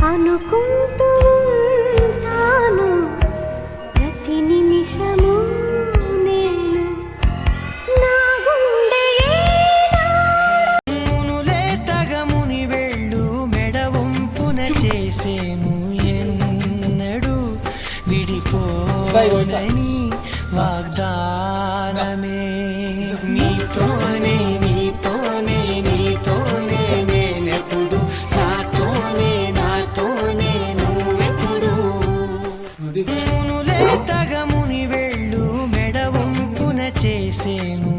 అనుకుంటూ ఉంటాను ప్రతి నిమిషము నేను నా గుండె మునులే తగముని వెళ్ళు మెడవంపున చేసేను ఎన్నడు విడిపోనని వాగ్దానమే నీతోనే నీతోనే నీతోనే నేనెప్పుడు నాతోనే నాతోనే నువ్వెప్పుడు మునులే తగముని వెళ్ళు మెడవంపున చేసేను